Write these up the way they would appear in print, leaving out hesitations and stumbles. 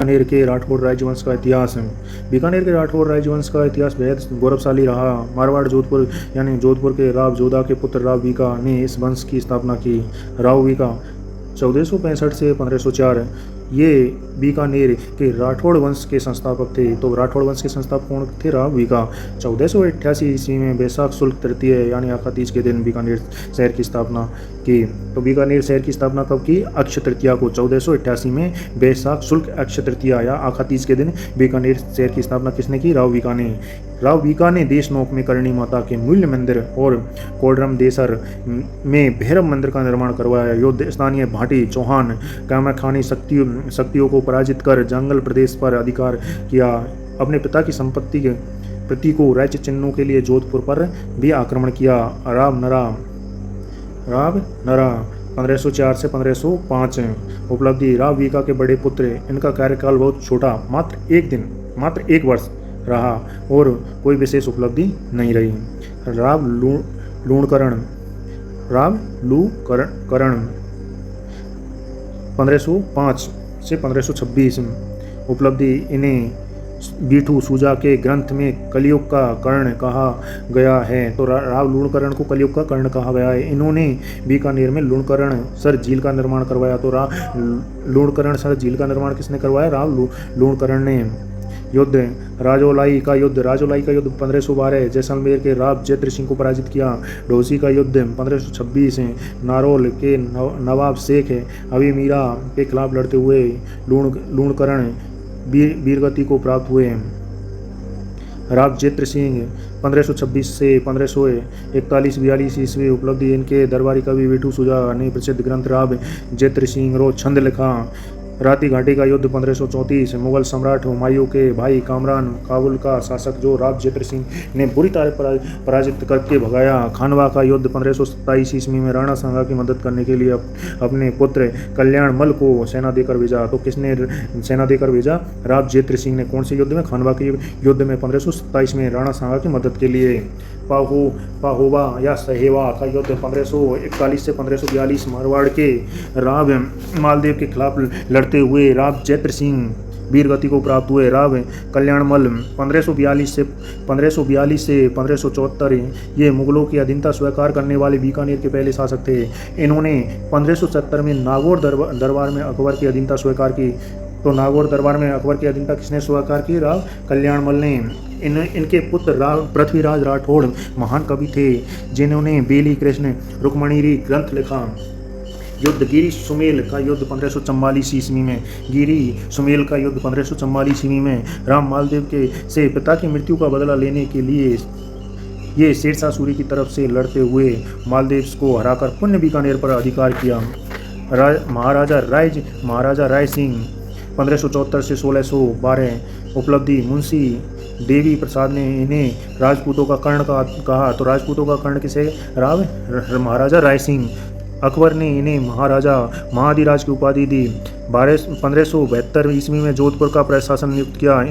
बीकानेर के राठौड़ राजवंश का इतिहास। बीकानेर के राठौड़ राजवंश का इतिहास बेहद गौरवशाली रहा। मारवाड़ जोधपुर यानी जोधपुर के राव जोधा के पुत्र राव बीका ने इस वंश की स्थापना की। राव बीका 1465 से 1504 ये बीकानेर के राठौड़ वंश के संस्थापक थे। तो राठौड़ वंश के संस्थापक कौन थे? राव बीका। 1488 ईस्वी में बैसाख शुक्ल तृतीय यानी आखा तीज के दिन बीकानेर शहर की स्थापना की। तो बीकानेर शहर की स्थापना कब की? अक्षय तृतीया को। 1488 में बैसाख शुक्ल अक्षय तृतीया या आखा तीज के दिन बीकानेर शहर की स्थापना किसने की? राव बीका ने। राव बीका ने देशनोक में करणी माता के मूल्य मंदिर और कोडरम देसर में भैरव मंदिर का निर्माण करवाया। युद्ध स्थानीय भाटी चौहान कामाखानी शक्तियों को पराजित कर जंगल प्रदेश पर अधिकार किया। अपने पिता की संपत्ति के प्रति को राज्य चिन्हों के लिए जोधपुर पर भी आक्रमण किया। राव नरा 1504 से 1505 उपलब्धि। राव बीका के बड़े पुत्र, इनका कार्यकाल बहुत छोटा, मात्र एक वर्ष रहा और कोई विशेष उपलब्धि नहीं रही। राव लूणकरण 1505 से 1526 उपलब्धि। इन्हें बीठू सूजा के ग्रंथ में कलयुग का कर्ण कहा गया है। तो राव लूणकरण को कलयुग का कर्ण कहा गया है। इन्होंने बीकानेर में लूणकरण सर झील का निर्माण करवाया। तो लूणकरण सर झील का निर्माण किसने करवाया? राव लूणकरण ने। युद्ध राजौलाई का युद्ध 1512 जैसलमेर के राव जैत्र सिंह को पराजित किया। ढोसी का युद्ध 1526 नारोल के नवाब शेख अभी मीरा के खिलाफ लड़ते हुए लूणकरण वीरगति को प्राप्त हुए। राव जैत्र सिंह 1526 से 1541-42 ईस्वी उपलब्धि। इनके दरबारी कवि बीठू सूजा ने प्रसिद्ध ग्रंथ राव जैत्र सिंह रो छंद लिखा। राती घाटी का युद्ध 1534 मुगल सम्राट हुमायूं के भाई कामरान काबुल का शासक जो राव जैत्र सिंह ने बुरी तरह पराजित करके भगाया। खानवा का युद्ध 1527 ईस्वी में राणा सांगा की मदद करने के लिए अपने पुत्र कल्याण मल को सेना देकर भेजा। तो किसने सेना देकर भेजा? राव जैत्र सिंह ने। कौन से युद्ध में? खानवा के युद्ध में 1527 में राणा सांगा की मदद के लिए। पाहोवा या सहेवा का युद्ध 1541 से 1542 मारवाड़ के राव मालदेव के खिलाफ लड़ते हुए राव जैत्र सिंह वीरगति को प्राप्त हुए। राव कल्याणमल 1542 से 1574 ये मुगलों की अधीनता स्वीकार करने वाले बीकानेर के पहले शासक थे। इन्होंने 1570 में नागौर दरबार में अकबर की अधीनता स्वीकार की। तो नागौर दरबार में अकबर की अधीनता किसने स्वीकार की? राव कल्याणमल ने। इनके पुत्र राव पृथ्वीराज राठौड़ महान कवि थे जिन्होंने बेली कृष्ण रुक्मणीरी ग्रंथ लिखा। युद्ध गिरी सुमेल का युद्ध 1544 ईस्वी में। गिरी सुमेल का युद्ध 1544 ईस्वी में राम मालदेव के से पिता की मृत्यु का बदला लेने के लिए ये शेरशाह सूरी की तरफ से लड़ते हुए मालदेव को हराकर पुण्य बीकानेर पर अधिकार किया। महाराजा राय सिंह 1574 से 1612 उपलब्धि। मुंशी देवी प्रसाद ने इन्हें राजपूतों का कर्ण कहा। तो राजपूतों का कर्ण किसे? महाराजा राय सिंह। अकबर ने इन्हें महाधिराज की उपाधि दी। 1572 ईस्वी में जोधपुर का प्रशासन नियुक्त किया।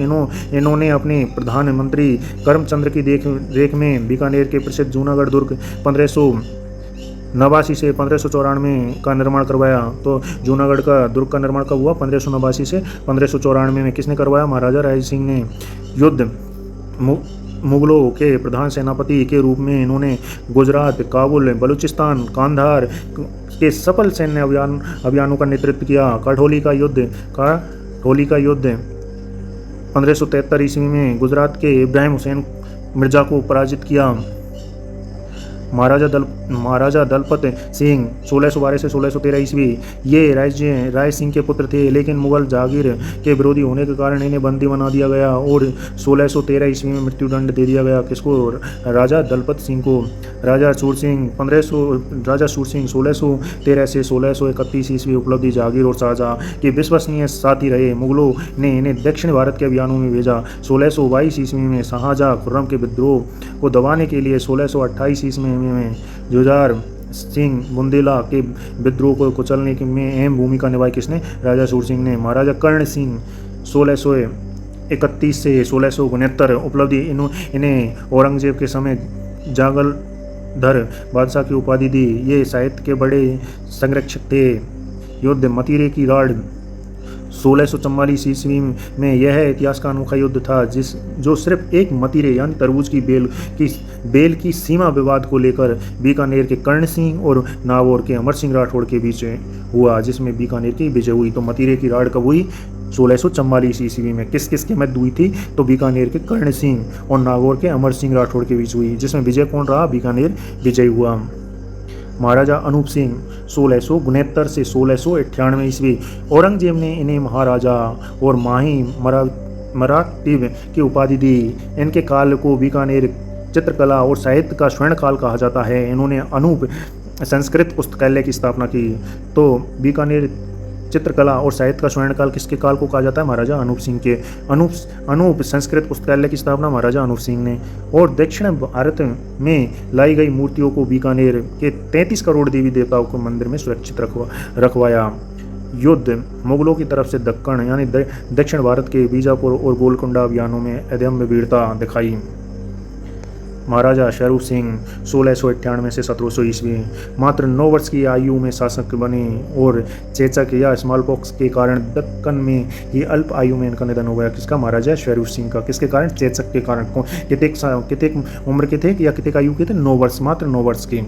इन्होंने अपने प्रधानमंत्री करमचंद्र की देख में बीकानेर के प्रसिद्ध जूनागढ़ दुर्ग 1589 से 1594 का निर्माण करवाया। तो जूनागढ़ का दुर्ग का निर्माण कब हुआ? 1589 से 1594 में। किसने करवाया? महाराजा राय सिंह ने। युद्ध मुगलों के प्रधान सेनापति के रूप में इन्होंने गुजरात, काबुल, बलूचिस्तान, कांधार के सफल सैन्य अभियानों का नेतृत्व किया। कठौली का युद्ध 1573 ईस्वी में गुजरात के इब्राहिम हुसैन मिर्जा को पराजित किया। महाराजा दलपत सिंह 1612 से 1613 ईस्वी ये राय सिंह के पुत्र थे, लेकिन मुगल जागीर के विरोधी होने के कारण इन्हें बंदी बना दिया गया और 1613 ईस्वी में मृत्युदंड दे दिया गया। किसको? राजा दलपत सिंह को। राजा सूर सिंह 1613 से 1631 ईस्वी उपलब्धि। जागीर और शाहजहाँ के विश्वसनीय साथी रहे। मुगलों ने इन्हें दक्षिण भारत के अभियानों में भेजा। 1622 ईस्वी में शाहजहाँ खुर्रम के विद्रोह को दबाने के लिए 1628 ईस्वी में जुझार सिंह बुंदेला के विद्रोह को कुचलने में अहम भूमिका निभाई। किसने? राजा सूर सिंह ने। महाराजा कर्ण सिंह 1631 से 1669 उपलब्धि। इन्हें औरंगजेब के समय जागलधर बादशाह की उपाधि दी। ये साहित्य के बड़े संरक्षक थे। युद्ध मतीरे की राड 1644 ईस्वी में यह इतिहास का अनोखा युद्ध था जो सिर्फ एक मतीरे यानी तरबूज की बेल की सीमा विवाद को लेकर बीकानेर के कर्ण सिंह और नागौर के अमर सिंह राठौड़ के बीच हुआ, जिसमें बीकानेर की विजय हुई। तो मतीरे की राड़ कब हुई? 1644 ईस्वी में। किस किस के मध्य हुई थी? तो बीकानेर के कर्ण सिंह और नागौर के अमर सिंह राठौड़ के बीच हुई, जिसमें विजय कौन रहा? बीकानेर विजय हुआ। महाराजा अनूप सिंह 1669 से 1698 ईस्वी। औरंगजेब ने इन्हें महाराजा और माही मराठीव की उपाधि दी। इनके काल को बीकानेर चित्रकला और साहित्य का स्वर्ण काल कहा जाता है। इन्होंने अनूप संस्कृत पुस्तकालय की स्थापना की। तो बीकानेर चित्रकला और साहित्य का स्वर्ण काल किसके काल को कहा जाता है? महाराजा अनूप सिंह के। अनूप संस्कृत पुस्तकालय की स्थापना महाराजा अनूप सिंह ने। और दक्षिण भारत में लाई गई मूर्तियों को बीकानेर के 33 करोड़ देवी देवताओं को मंदिर में सुरक्षित रखवाया। युद्ध मुगलों की तरफ से दक्कन यानी दक्षिण भारत के बीजापुर और गोलकुंडा अभियानों में अदम्य वीरता दिखाई। महाराजा शेरू सिंह 1698 से 1700 ईस्वी। मात्र 9 वर्ष की आयु में शासक बने और चेचक या स्मॉल पॉक्स के कारण दक्कन में ही अल्प आयु में इनका निधन हो गया। किसका? महाराजा शेरू सिंह का। किसके कारण? चेचक के कारण। कितने उम्र के थे या कितने आयु के थे? 9 वर्ष, मात्र 9 वर्ष के।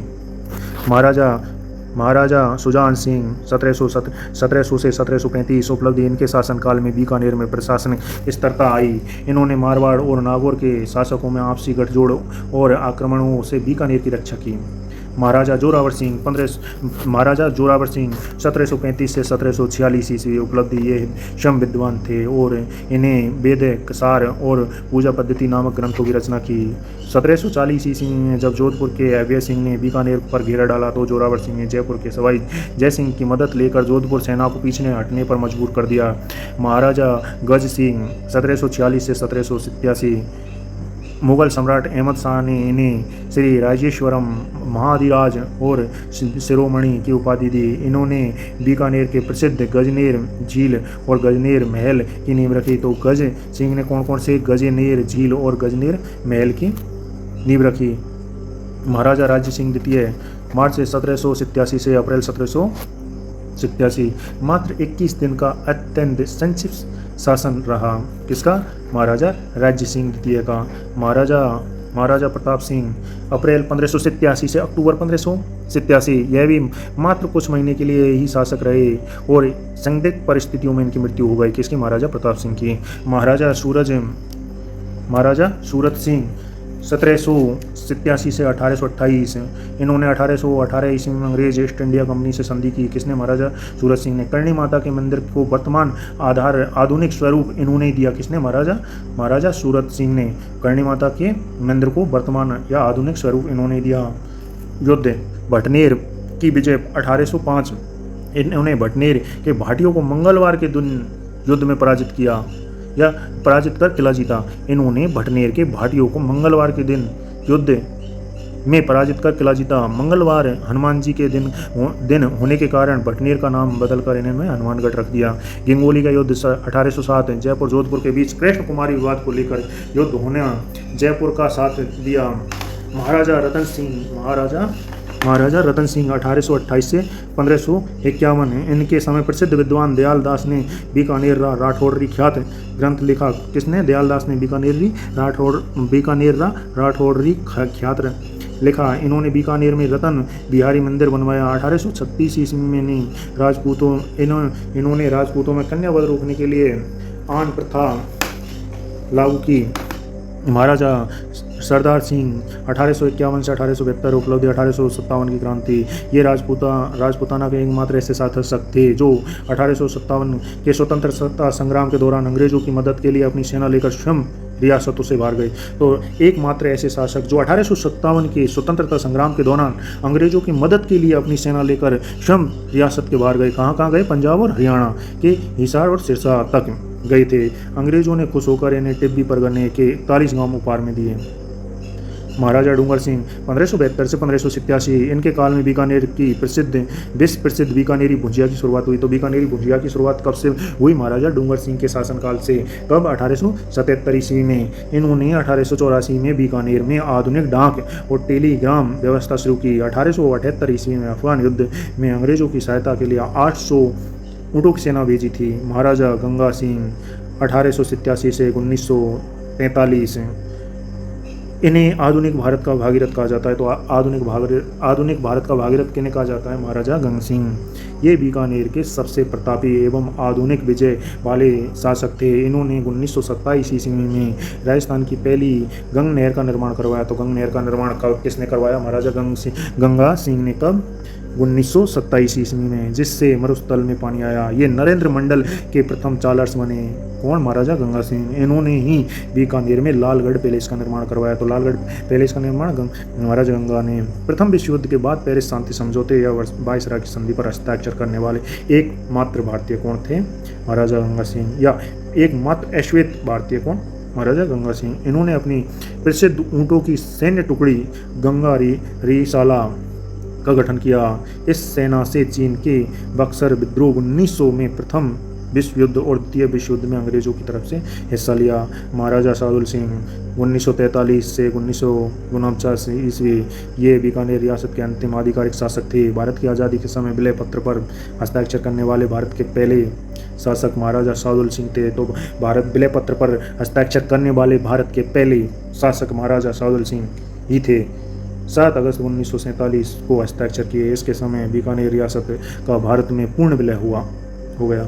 महाराजा सुजान सिंह 1700 से 1735। उपलब्धि: इनके शासनकाल में बीकानेर में प्रशासनिक स्थिरता आई। इन्होंने मारवाड़ और नागौर के शासकों में आपसी गठजोड़ और आक्रमणों से बीकानेर की रक्षा की। महाराजा जोरावर सिंह 1735 से 1746 ईस्वी। उपलब्धि: ये क्षम विद्वान थे और इन्हें वेद, कसार और पूजा पद्धति नामक ग्रंथों की रचना की। 1740 ईस्वी में जब जोधपुर के अभय सिंह ने बीकानेर पर घेरा डाला तो जोरावर सिंह ने जयपुर के सवाई जय सिंह की मदद लेकर जोधपुर सेना को पीछे हटने पर मजबूर कर दिया। महाराजा गज सिंह 1746 से 1787। मुगल सम्राट अहमद शाह ने इन्हें श्री राजेश्वरम महाधिराज और शिरोमणि की उपाधि दी। इन्होंने बीकानेर के प्रसिद्ध गजनेर झील और गजनेर महल की नींव रखी। तो गज सिंह ने कौन कौन से गजनेर झील और गजनेर महल की नींव रखी? महाराजा राज्य सिंह द्वितीय मार्च 1787 से अप्रैल 1787। मात्र 21 दिन का अत्यंत संक्षिप्त शासन रहा। किसका? महाराजा राज्य सिंह द्वितीय का। महाराजा प्रताप सिंह अप्रैल 1587 से अक्टूबर 1587। यह भी मात्र कुछ महीने के लिए ही शासक रहे और संदिग्ध परिस्थितियों में इनकी मृत्यु हो गई। किसकी? महाराजा प्रताप सिंह की। महाराजा सूरत सिंह 1787 से 1828। इन्होंने 1818 ईस्वी में अंग्रेज ईस्ट इंडिया कंपनी से संधि की। किसने? महाराजा सूरत सिंह ने। करणी माता के मंदिर को वर्तमान आधुनिक स्वरूप इन्होंने दिया। किसने? महाराजा सूरत सिंह ने करणी माता के मंदिर को वर्तमान या आधुनिक स्वरूप इन्होंने दिया। युद्ध भटनेर की विजय 1805। इन्होंने भटनेर के भाटियों को मंगलवार के दिन युद्ध में पराजित किया या पराजित कर किला जीता। इन्होंने भटनेर के भाटियों को मंगलवार के दिन युद्ध में पराजित कर किला जीता। मंगलवार हनुमान जी के दिन होने के कारण भटनेर का नाम बदलकर इन्होंने हनुमानगढ़ रख दिया। गंगोली का युद्ध 1807। जयपुर जोधपुर के बीच कृष्ण कुमारी विवाद को लेकर युद्ध होने जयपुर का साथ दिया। महाराजा रतन सिंह 1828 से 1551। इनके समय प्रसिद्ध विद्वान दयाल दास ने बीकानेर राठौड़ी ख्यात ग्रंथ लिखा। किसने? दयाल दास ने बीकानेर राठौड़ी ख्यात लिखा। इन्होंने बीकानेर में रतन बिहारी मंदिर बनवाया। 1836 ईस्वी में इन्होंने राजपूतों में कन्या वध रोकने के लिए आन प्रथा लागू की। महाराजा सरदार सिंह 1851 से 1872। उपलब्धि: 1857 की क्रांति। ये राजपूताना के एकमात्र ऐसे शासक थे जो 1857 के स्वतंत्रता संग्राम के दौरान अंग्रेजों की मदद के लिए अपनी सेना लेकर स्वयं रियासतों से बाहर गए। तो एकमात्र ऐसे शासक जो 1857 के स्वतंत्रता संग्राम के दौरान अंग्रेजों की मदद के लिए अपनी सेना लेकर स्वयं रियासत के बाहर गए। कहाँ गए? पंजाब और हरियाणा के हिसार और सिरसा तक गए थे। अंग्रेजों ने खुश होकर इन्हें टिब्बी परगने के 41 गांव उपहार में दिए। महाराजा डूंगर सिंह 1572 से 1587। इनके काल में बीकानेर की विश्व प्रसिद्ध बीकानेरी भुजिया की शुरुआत हुई। तो बीकानेरी भुजिया की शुरुआत कब से हुई? महाराजा डूंगर सिंह के शासनकाल से। कब? 1877 ईस्वी में। इन्होंने 1884 में बीकानेर में आधुनिक डाक और टेलीग्राम व्यवस्था शुरू की। 1878 ईस्वी में अफगान युद्ध में अंग्रेजों की सहायता के लिए ऊँटों की सेना भेजी थी। महाराजा गंगा सिंह 1887 से 1943 इन्हें आधुनिक भारत का भागीरथ कहा जाता है। तो आधुनिक भारत का भागीरथ किन्हें कहा जाता है? महाराजा गंगा सिंह। ये बीकानेर के सबसे प्रतापी एवं आधुनिक विजय वाले शासक थे। इन्होंने 1927 ईस्वी में राजस्थान की पहली गंग नहर का निर्माण करवाया। तो गंग नहर का निर्माण कब किसने करवाया? महाराजा गंगा सिंह ने। कब? 1927 ईस्वी में, जिससे मरुस्थल में पानी आया। ये नरेंद्र मंडल के प्रथम चालर्स बने। कौन? महाराजा गंगा सिंह। इन्होंने ही बीकानेर में लालगढ़ पैलेस का निर्माण करवाया। तो लालगढ़ पैलेस का निर्माण महाराजा गंगा ने। प्रथम विश्व युद्ध के बाद पेरिस शांति समझौते या वायसराय की संधि पर हस्ताक्षर करने वाले एकमात्र भारतीय कौन थे? महाराजा गंगा सिंह। या एकमात्र अश्वेत भारतीय कौन? महाराजा गंगा सिंह। इन्होंने अपनी प्रसिद्ध ऊँटों की सैन्य टुकड़ी गंगा रिसाला का गठन किया। इस सेना से चीन के बक्सर विद्रोह 1900 में प्रथम विश्व युद्ध और द्वितीय विश्व युद्ध में अंग्रेजों की तरफ से हिस्सा लिया। महाराजा सादुल सिंह 1943 से 1949 ईस्वी ये बीकानेर रियासत के अंतिम आधिकारिक शासक थे। भारत की आज़ादी के समय विलय पत्र पर हस्ताक्षर करने वाले भारत के पहले शासक महाराजा सादुल सिंह थे। तो भारत विलय पत्र पर हस्ताक्षर करने वाले भारत के पहले शासक महाराजा सादुल सिंह ही थे। 7 अगस्त 1947 को हस्ताक्षर किए। इसके समय बीकानेर रियासत का भारत में पूर्ण विलय हो गया।